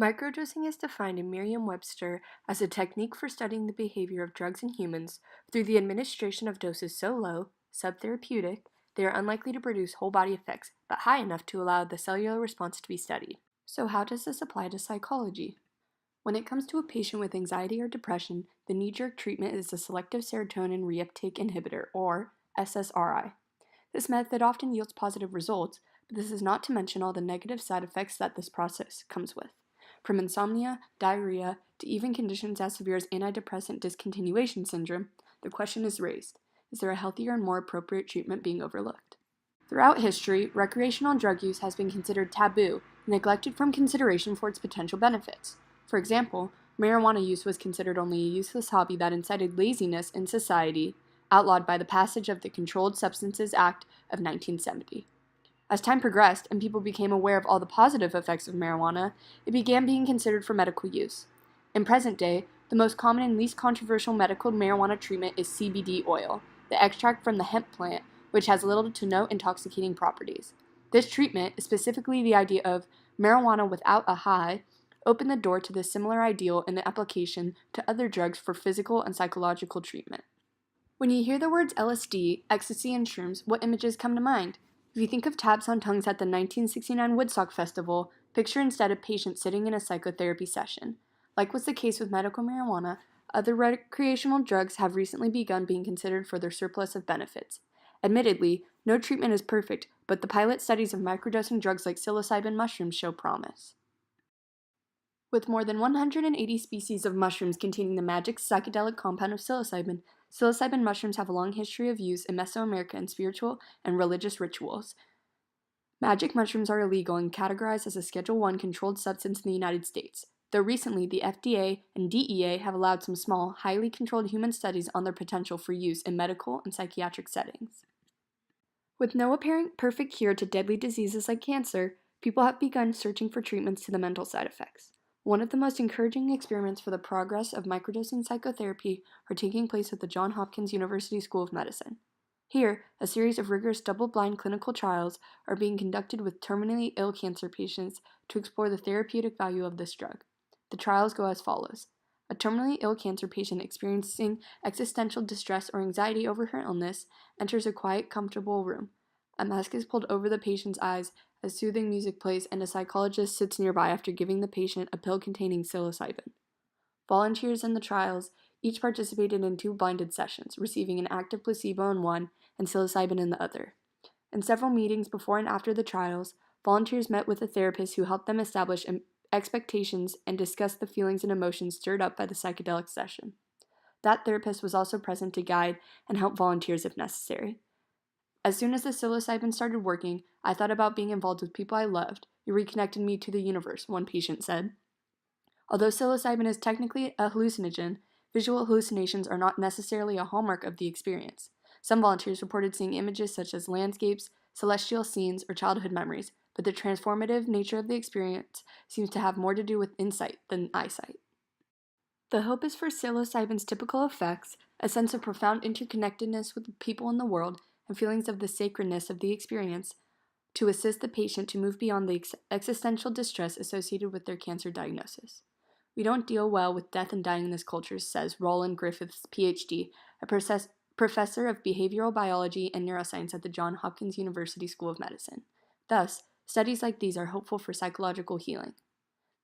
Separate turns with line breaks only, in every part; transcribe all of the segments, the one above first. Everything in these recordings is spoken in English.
Microdosing is defined in Merriam-Webster as a technique for studying the behavior of drugs in humans through the administration of doses so low, subtherapeutic, they are unlikely to produce whole body effects, but high enough to allow the cellular response to be studied. So how does this apply to psychology? When it comes to a patient with anxiety or depression, the knee-jerk treatment is a selective serotonin reuptake inhibitor, or SSRI. This method often yields positive results, but this is not to mention all the negative side effects that this process comes with. From insomnia, diarrhea, to even conditions as severe as antidepressant discontinuation syndrome, the question is raised: is there a healthier and more appropriate treatment being overlooked? Throughout history, recreational drug use has been considered taboo and neglected from consideration for its potential benefits. For example, marijuana use was considered only a useless hobby that incited laziness in society, outlawed by the passage of the Controlled Substances Act of 1970. As time progressed and people became aware of all the positive effects of marijuana, it began being considered for medical use. In present day, the most common and least controversial medical marijuana treatment is CBD oil, the extract from the hemp plant, which has little to no intoxicating properties. This treatment, specifically the idea of marijuana without a high, opened the door to this similar ideal in the application to other drugs for physical and psychological treatment. When you hear the words LSD, ecstasy, and shrooms, what images come to mind? If you think of taps on tongues at the 1969 Woodstock Festival, picture instead a patient sitting in a psychotherapy session. Like was the case with medical marijuana, other recreational drugs have recently begun being considered for their surplus of benefits. Admittedly, no treatment is perfect, but the pilot studies of microdosing drugs like psilocybin mushrooms show promise. With more than 180 species of mushrooms containing the magic psychedelic compound of psilocybin mushrooms have a long history of use in Mesoamerica in spiritual and religious rituals. Magic mushrooms are illegal and categorized as a Schedule I controlled substance in the United States, though recently the FDA and DEA have allowed some small, highly controlled human studies on their potential for use in medical and psychiatric settings. With no apparent perfect cure to deadly diseases like cancer, people have begun searching for treatments to the mental side effects. One of the most encouraging experiments for the progress of microdosing psychotherapy are taking place at the Johns Hopkins University School of Medicine. Here, a series of rigorous double-blind clinical trials are being conducted with terminally ill cancer patients to explore the therapeutic value of this drug. The trials go as follows. A terminally ill cancer patient experiencing existential distress or anxiety over her illness enters a quiet, comfortable room. A mask is pulled over the patient's eyes as soothing music plays, and a psychologist sits nearby after giving the patient a pill containing psilocybin. Volunteers in the trials each participated in 2 blinded sessions, receiving an active placebo in one and psilocybin in the other. In several meetings before and after the trials, volunteers met with a therapist who helped them establish expectations and discuss the feelings and emotions stirred up by the psychedelic session. That therapist was also present to guide and help volunteers if necessary. As soon as the psilocybin started working, I thought about being involved with people I loved. It reconnected me to the universe, one patient said. Although psilocybin is technically a hallucinogen, visual hallucinations are not necessarily a hallmark of the experience. Some volunteers reported seeing images such as landscapes, celestial scenes, or childhood memories, but the transformative nature of the experience seems to have more to do with insight than eyesight. The hope is for psilocybin's typical effects, a sense of profound interconnectedness with people in the world, and feelings of the sacredness of the experience, to assist the patient to move beyond the existential distress associated with their cancer diagnosis. We don't deal well with death and dying in this culture, says Roland Griffiths, PhD, a professor of behavioral biology and neuroscience at the Johns Hopkins University School of Medicine. Thus, studies like these are hopeful for psychological healing.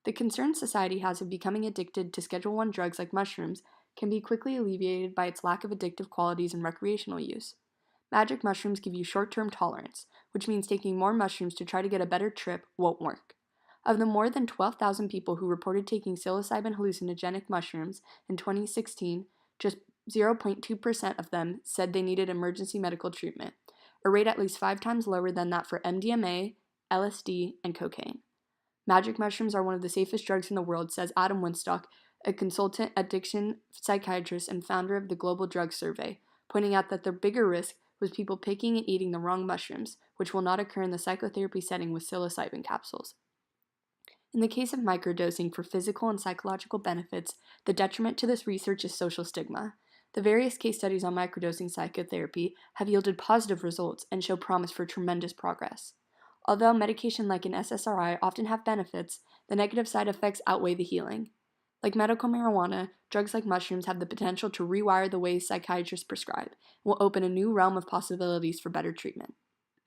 The concern society has of becoming addicted to Schedule I drugs like mushrooms can be quickly alleviated by its lack of addictive qualities in recreational use. Magic mushrooms give you short-term tolerance, which means taking more mushrooms to try to get a better trip won't work. Of the more than 12,000 people who reported taking psilocybin hallucinogenic mushrooms in 2016, just 0.2% of them said they needed emergency medical treatment, a rate at least 5 times lower than that for MDMA, LSD, and cocaine. Magic mushrooms are one of the safest drugs in the world, says Adam Winstock, a consultant addiction psychiatrist and founder of the Global Drug Survey, pointing out that the bigger risk was people picking and eating the wrong mushrooms, which will not occur in the psychotherapy setting with psilocybin capsules. In the case of microdosing for physical and psychological benefits, the detriment to this research is social stigma. The various case studies on microdosing psychotherapy have yielded positive results and show promise for tremendous progress. Although medication like an SSRI often have benefits, the negative side effects outweigh the healing. Like medical marijuana, drugs like mushrooms have the potential to rewire the ways psychiatrists prescribe and will open a new realm of possibilities for better treatment.